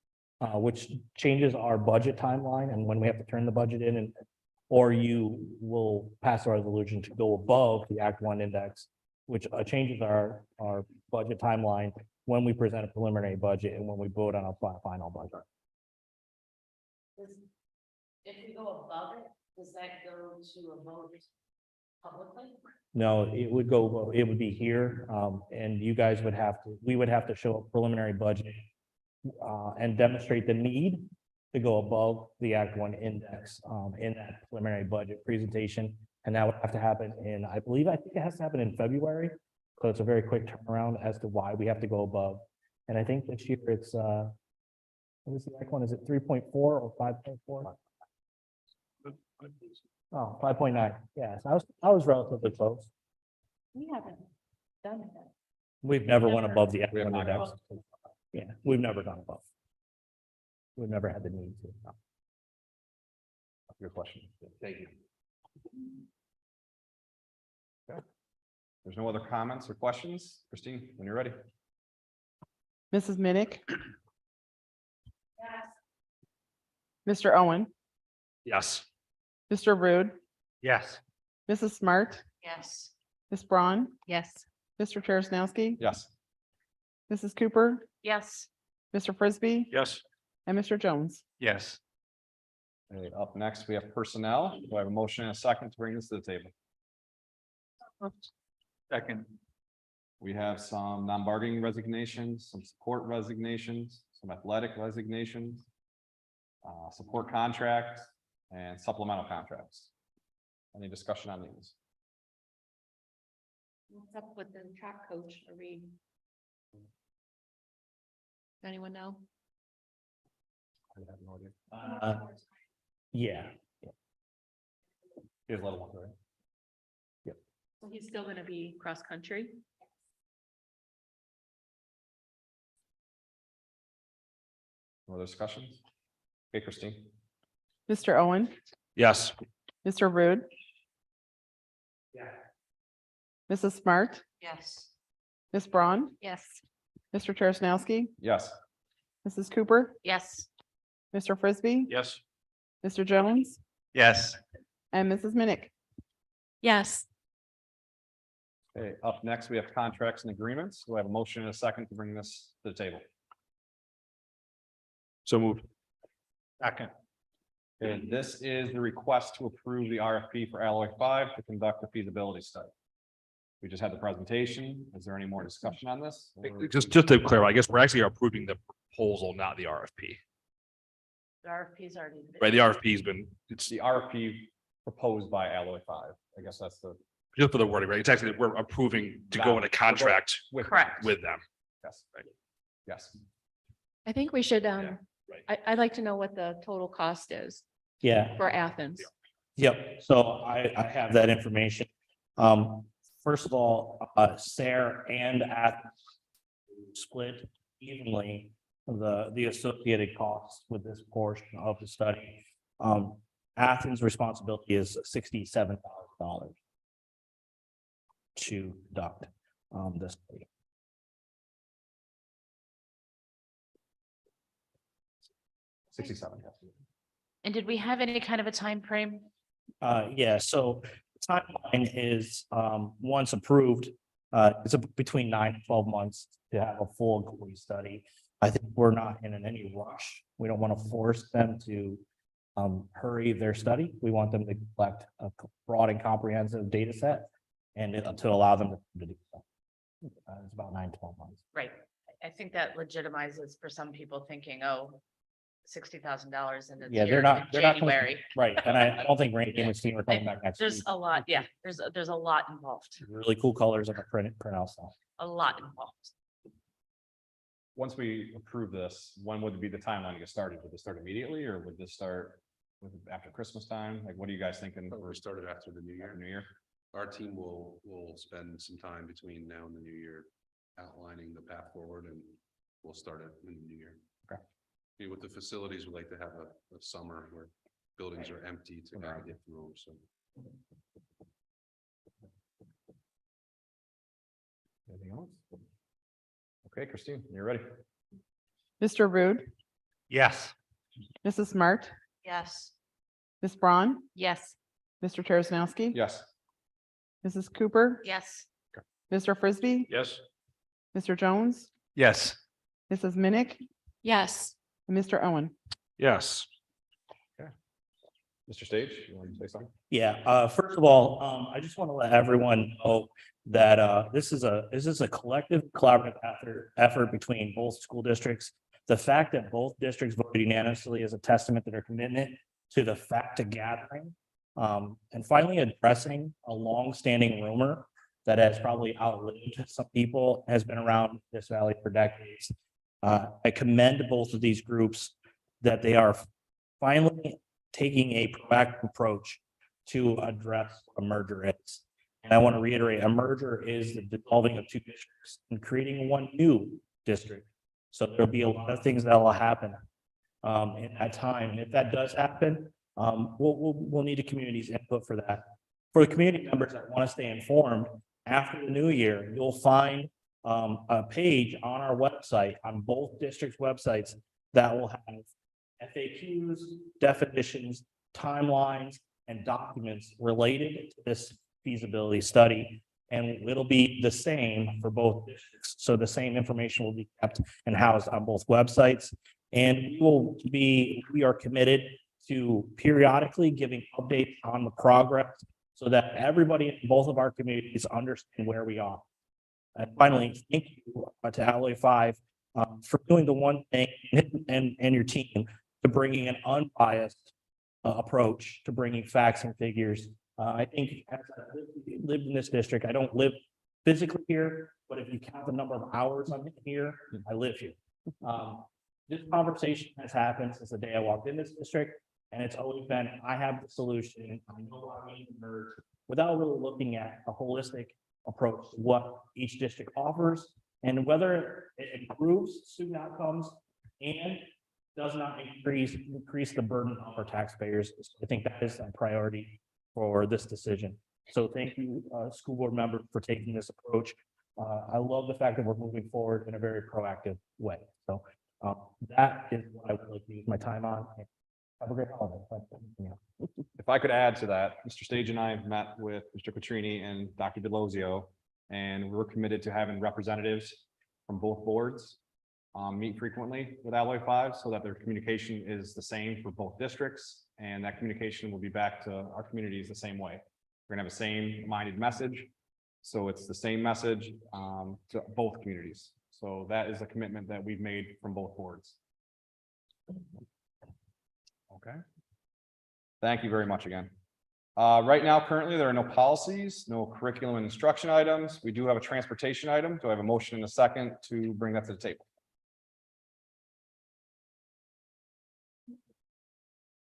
which changes our budget timeline and when we have to turn the budget in, or you will pass a resolution to go above the Act 1 index, which changes our budget timeline when we present a preliminary budget and when we vote on a final budget. If we go above it, does that go to a vote publicly? No, it would be here, and you guys would have to, we would have to show a preliminary budget and demonstrate the need to go above the Act One index, in that preliminary budget presentation. And that would have to happen in, I think it has to happen in February. So it's a very quick turnaround as to why we have to go above. And I think this year it's, what is the Act One? Is it 3.4 or 5.4? Oh, 5.9. Yes, I was relatively close. We haven't done it. We've never went above the Act We have One not index. Yeah, we've never gone above. We've never had the need to. Good question. Thank you. Okay. There's no other comments or questions. Christine, when you're ready. Mrs. Minnick. Mr. Owen, Yes. Mr. Rude, Yes. Mrs. Smart, Yes. Ms. Braun, Yes. Mr. Terrence, Yes. Mrs. Cooper, Yes. Mr. Frisbee, Yes. and Mr. Jones. Yes. Okay, up next, we have personnel. Do I have a motion and a second to bring this to the table? Second. We have some non-bargaining resignations, some support resignations, some athletic resignations, support contracts, and supplemental contracts. Any discussion on these? What's up with the track coach? Are we? Anyone know? I have no idea. Yeah, Here's a little one, right? So he's still gonna be cross-country? No other discussions? Okay, Christine. Mr. Owen, Yes. Mr. Rude. Mrs. Smart, Yes. Ms. Braun, Yes. Mr. Terrence, Yes. Mrs. Cooper, Yes. Mr. Frisbee, Yes. Mr. Jones, Yes. and Mrs. Minnick. Yes. Okay, up next, we have contracts and agreements. Do I have a motion and a second to bring this to the table? So moved. Second. Okay, this is the request to approve the RFP for Alloy 5 to conduct a feasibility study. We just had the presentation. Is there any more discussion on this? Or- Just to clarify, I guess we're actually approving the proposal, not the RFP. The RFP's already. Right, the RFP has been, It's the RFP proposed by Alloy 5. I guess that's the. just for the wording, right? It's actually, we're approving to go in a contract With. Correct. with them. Yes, right. Yes. I think we should, Yeah, right. I'd like to know what the total cost is yeah. for Athens. Yep, so I have that information. First of all, Sarah and Athens split evenly the associated costs with this portion of the study. Athens' responsibility is $67,000 to conduct this study. $67. Yes. And did we have any kind of a time frame? Yeah, so the timeline is, once approved, it's between 9 and 12 months to have a full complete study. I think we're not in any rush. We don't want to force them to hurry their study. We want them to collect a broad and comprehensive data set and to allow them to do so. It's about 9 to 12 months. Right. I think that legitimizes for some people thinking, oh, $60,000 and it's Yeah, here they're not, in they're not. January. Right, and I don't think Randy and his team are coming back next week. There's a lot, yeah, there's a lot involved, Really cool colors on the printout stuff. a lot involved. Once we approve this, when would be the timeline to get started? Would this start immediately or would this start after Christmas time? Like, what are you guys thinking? We started after the new year. New Year? Our team will spend some time between now and the new year outlining the path forward, and we'll start it in the new year. Okay. With the facilities, we like to have a summer where buildings are empty to kind of get through them, so. Anything else? Okay, Christine, you're ready. Mr. Rude, Yes. Mrs. Smart, Yes. Ms. Braun, Yes. Mr. Terrence, Yes. Mrs. Cooper, Yes. Mr. Frisbee, Yes. Mr. Jones, Yes. Mrs. Minnick, Yes. and Mr. Owen. Yes. Mr. Stage, you want to say something? Yeah, first of all, I just want to let everyone know that this is a collective collaborative effort between both school districts. The fact that both districts voted unanimously is a testament to their commitment to the fact of gathering. And finally addressing a long-standing rumor that has probably outlived some people, has been around this valley for decades. I commend both of these groups that they are finally taking a proactive approach to address what a merger is. And I want to reiterate, a merger is the dissolving of two districts and creating one new district. So there'll be a lot of things that will happen in that time. And if that does happen, we'll need a community's input for that. For the community members that want to stay informed, after the new year, you'll find a page on our website, on both districts' websites, that will have FAQs, definitions, timelines, and documents related to this feasibility study. And it'll be the same for both districts. So the same information will be kept and housed on both websites. And we are committed to periodically giving updates on the progress so that everybody in both of our communities understand where we are. And finally, thank you to Alloy 5 for doing the one thing, and your team, to bringing an unbiased approach to bringing facts and figures. I think as I lived in this district, I don't live physically here, but if you count the number of hours I'm here, I live here. This conversation has happened since the day I walked in this district, and it's always been, I have the solution, I know I need to merge, without really looking at a holistic approach to what each district offers and whether it improves student outcomes and does not increase the burden of our taxpayers. I think that is a priority for this decision. So thank you, school board member, for taking this approach. I love the fact that we're moving forward in a very proactive way. So that is what I would like to use my time on. Have a great holiday. If I could add to that, Mr. Stage and I met with Mr. Petrini and Dr. Delosio, and we're committed to having representatives from both boards meet frequently with Alloy 5 so that their communication is the same for both districts, and that communication will be back to our communities the same way. We're gonna have a same minded message. So it's the same message to both communities. So that is a commitment that we've made from both boards. Okay. Thank you very much again. Right now, currently, there are no policies, no curriculum and instruction items. We do have a transportation item. Do I have a motion in a second to bring that to the table?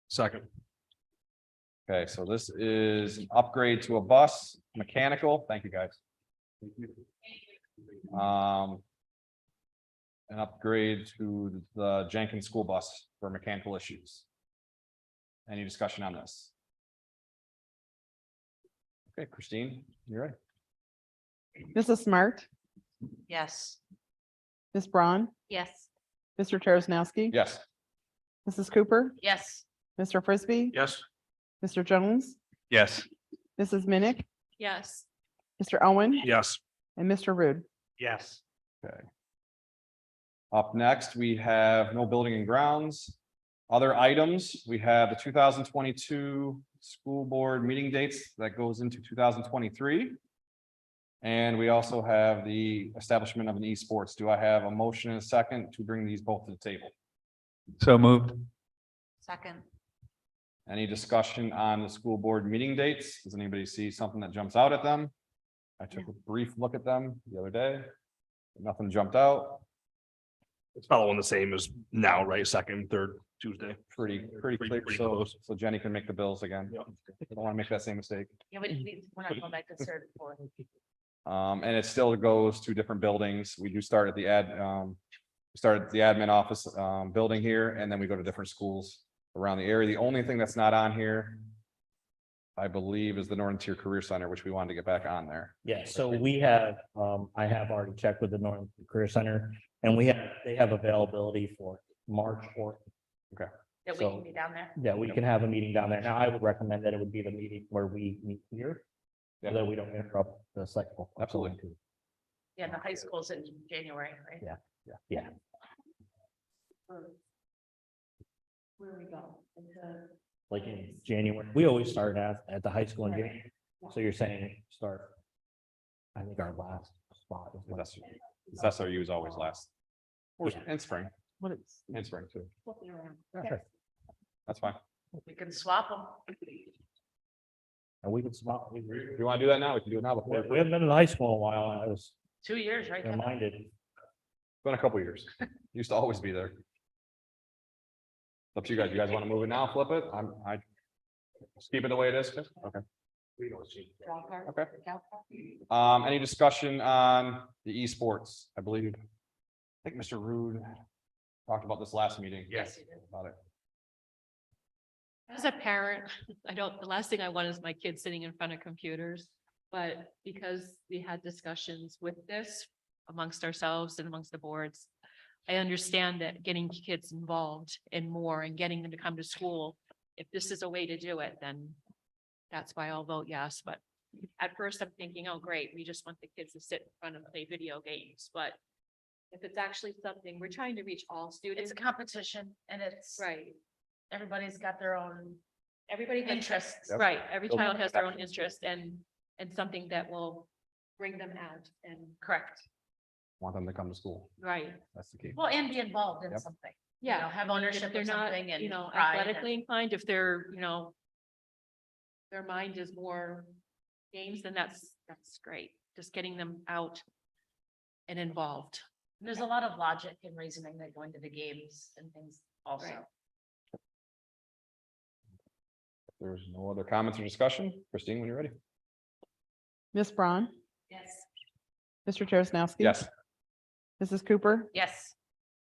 Second. Okay, so this is an upgrade to a bus, mechanical. Thank you, guys. An upgrade to the Jenkins school bus for mechanical issues. Any discussion on this? Okay, Christine, you're ready. Mrs. Smart, Yes. Ms. Braun, Yes. Mr. Terrasnowski. Yes. Mrs. Cooper, Yes. Mr. Frisbee, Yes. Mr. Jones, Yes. Mrs. Minnick, Yes. Mr. Owen, Yes. and Mr. Rude. Yes. Okay. Up next, we have no building and grounds. Other items, we have the 2022 school board meeting dates that goes into 2023. And we also have the establishment of an esports. Do I have a motion and a second to bring these both to the table? So moved. Second. Any discussion on the school board meeting dates? Does anybody see something that jumps out at them? I took a brief look at them the other day. Nothing jumped out. It's following the same as now, right? Second, third Tuesday. Pretty clear. pretty So, close. so Jenny can make the bills again. Yeah. I don't want to make that same mistake. Yeah, we're not going back to third and fourth. And it still goes to different buildings. We do start at the admin office, building here, and then we go to different schools around the area. The only thing that's not on here, I believe, is the Northern Tier Career Center, which we wanted to get back on there. Yeah, so we have, I have already checked with the Northern Career Center, and they have availability for March 4th. That we So- can be down there. Yeah, we can have a meeting down there. Now, I would recommend that it would be the meeting where we meet here, so that we don't interrupt the cycle. Absolutely. Yeah, the high school's in January, right? Yeah. Where we go? like in January. We always start at the high school in January. So you're saying start. I think our last spot is last. SRU is always last. Or Yeah. in spring, What is? in spring too. Yeah. Yeah, sure. That's fine. We can swap them. And we can swap. If you want to do that now, we can do it now before. We haven't been in high school in a while. And I was 2 years, right? Kevin? reminded. Been a couple years. Used to always be there. Up to you guys. You guys want to move it now, flip it? I just keep it the way it is. Okay. Okay. Any discussion on the esports? I believe, I think Mr. Rude talked about this last meeting. Yes. About it. As a parent, the last thing I want is my kids sitting in front of computers. But because we had discussions with this amongst ourselves and amongst the boards, I understand that getting kids involved in more and getting them to come to school, if this is a way to do it, then that's why I'll vote yes. But at first I'm thinking, oh, great, we just want the kids to sit in front and play video games. But if it's actually something, we're trying to reach all students. It's a competition and it's, Right. everybody's got their own Everybody has interests. Right, every Yep. child has their own interest and something that will bring them out and, Correct. Want them to come to school. right, That's the key. Well, and be involved in Yep. something. yeah. Have I mean, ownership if they're of not, something and pride and- athletically inclined, if they're, their mind is more games, then that's great. Just getting them out and involved. There's a lot of logic and reasoning that go into the games and things also. Right. If there's no other comments or discussion, Christine, when you're ready. Ms. Braun, Yes. Mr. Terrasnowski. Yes. Mrs. Cooper, Yes.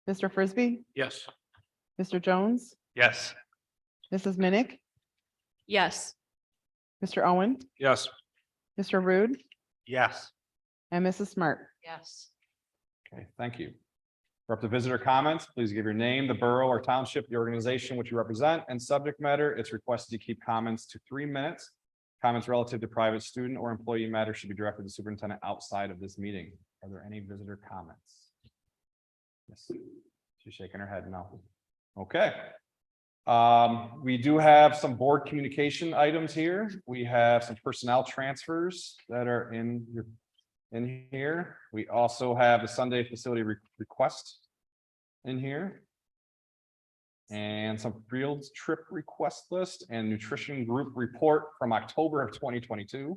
Mr. Frisbee, Yes. Mr. Jones, Yes. Mrs. Minnick, Yes, Mr. Owen, Yes. Mr. Rude, Yes. and Mrs. Smart. Yes. Okay, thank you. For up to visitor comments, please give your name, the borough or township, the organization which you represent, and subject matter. It's requested to keep comments to 3 minutes. Comments relative to private student or employee matters should be directed to the superintendent outside of this meeting. Are there any visitor comments? Yes, she's shaking her head no. Okay. We do have some board communication items here. We have some personnel transfers that are in here. We also have the Sunday facility request in here. And some field trip request list and nutrition group report from October of 2022.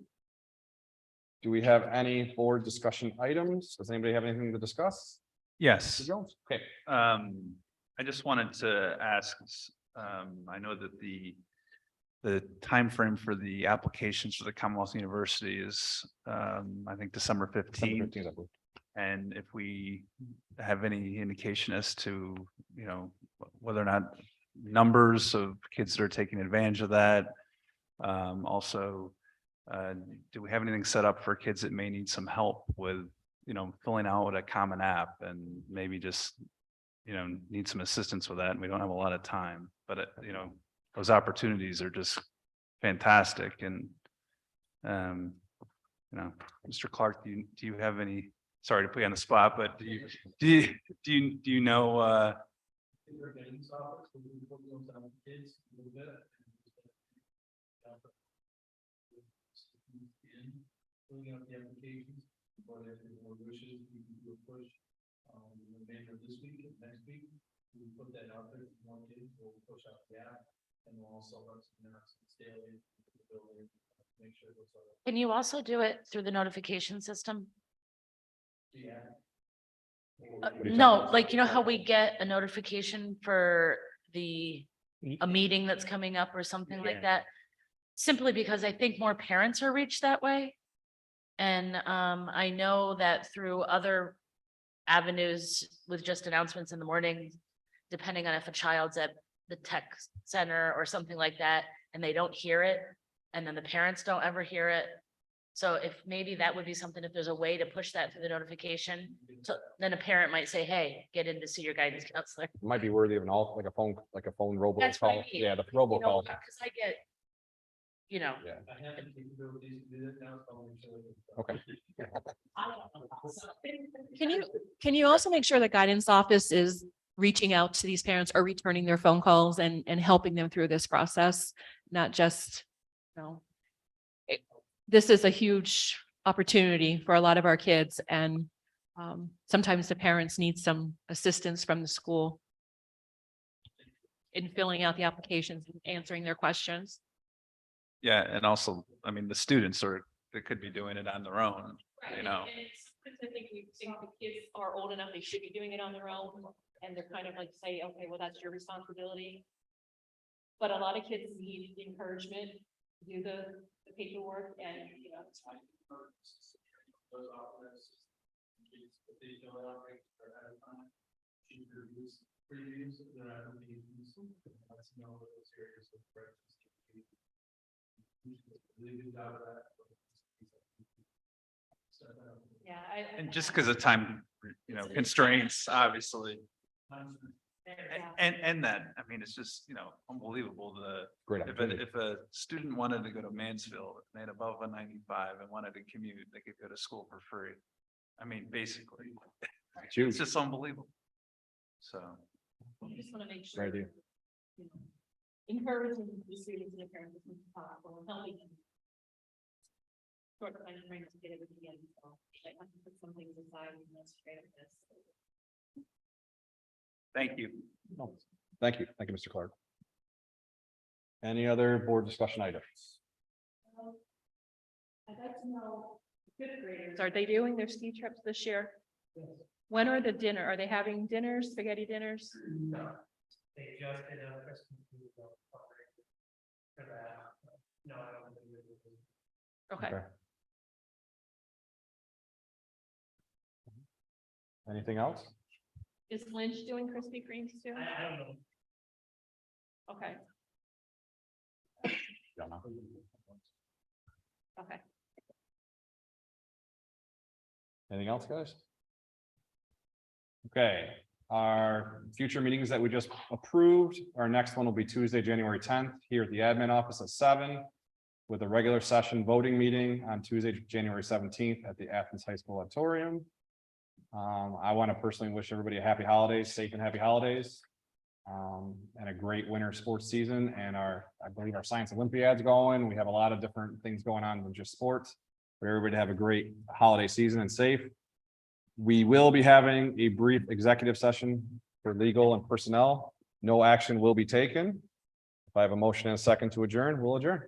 Do we have any board discussion items? Does anybody have anything to discuss? Yes. Mr. Jones? Okay. I just wanted to ask, I know that the timeframe for the applications for the Commonwealth University is, I think, December 15th. December 15th, I believe. And if we have any indication as to, whether or not numbers of kids that are taking advantage of that. Also, do we have anything set up for kids that may need some help with, filling out a common app and maybe just, need some assistance with that, and we don't have a lot of time, but those opportunities are just fantastic. And Mr. Clark, do you have any, sorry to put you on the spot, but do you know Filling out the applications, or if there's more wishes, we can do a push the remainder of this week and next week. We put that out there, more kids, we'll push out the app, and we'll also let some announcements daily to the building, make sure it's all. Can you also do it through the notification system? Yeah. No, like, how we get a notification for a meeting that's coming up or something Yeah. like that? Simply because I think more parents are reached that way. And I know that through other avenues with just announcements in the morning, depending on if a child's at the tech center or something like that, and they don't hear it, and then the parents don't ever hear it. So if maybe that would be something, if there's a way to push that through the notification, so then a parent might say, hey, get in to see your guidance counselor. Might be worthy of like a phone That's what I robocall. mean. Yeah, the robocall. Cause I get, Yeah, I have the capabilities to do that now, so I'll make sure that- okay. Can you also make sure the guidance office is reaching out to these parents or returning their phone calls and helping them through this process, not just, this is a huge opportunity for a lot of our kids, and sometimes the parents need some assistance from the school in filling out the applications and answering their questions. Yeah, and also, I mean, the students they could be doing it on their own, you know. And it's, I think we think the kids are old enough, they should be doing it on their own, and they're kind of like say, okay, well, that's your responsibility. But a lot of kids need encouragement to do the paperwork and, yeah. And just because of time, constraints, obviously. And that, I mean, it's just, unbelievable. Great If a student wanted to go to Mansfield, and they had above a 95 and wanted to commute, they could go to school for free. I mean, basically, it's just unbelievable. So. I just want to make Great sure. idea. Encouraging the students and the parents as much as possible and helping them. Short time frame to get everything in, so I have to put some things aside and let's try this. Thank you. Thank you. Thank you, Mr. Clark. Any other board discussion items? I'd like to know, fifth graders, are they doing their ski trips this year? When are the dinner? Are they having dinners, spaghetti dinners? No, they just did a Christmas food for that. No, I don't think it was. Okay. Anything else? Is Lynch doing Krispy Kremes too? I don't know. Okay, Don't know. okay. Anything else, guys? Okay, our future meetings that we just approved, our next one will be Tuesday, January 10th, here at the admin office at 7, with a regular session voting meeting on Tuesday, January 17th at the Athens High School auditorium. I want to personally wish everybody a happy holidays, safe and happy holidays. And a great winter sports season, and I believe our science Olympiad's going. We have a lot of different things going on than just sports. For everybody to have a great holiday season and safe. We will be having a brief executive session for legal and personnel. No action will be taken. If I have a motion and a second to adjourn, we'll adjourn.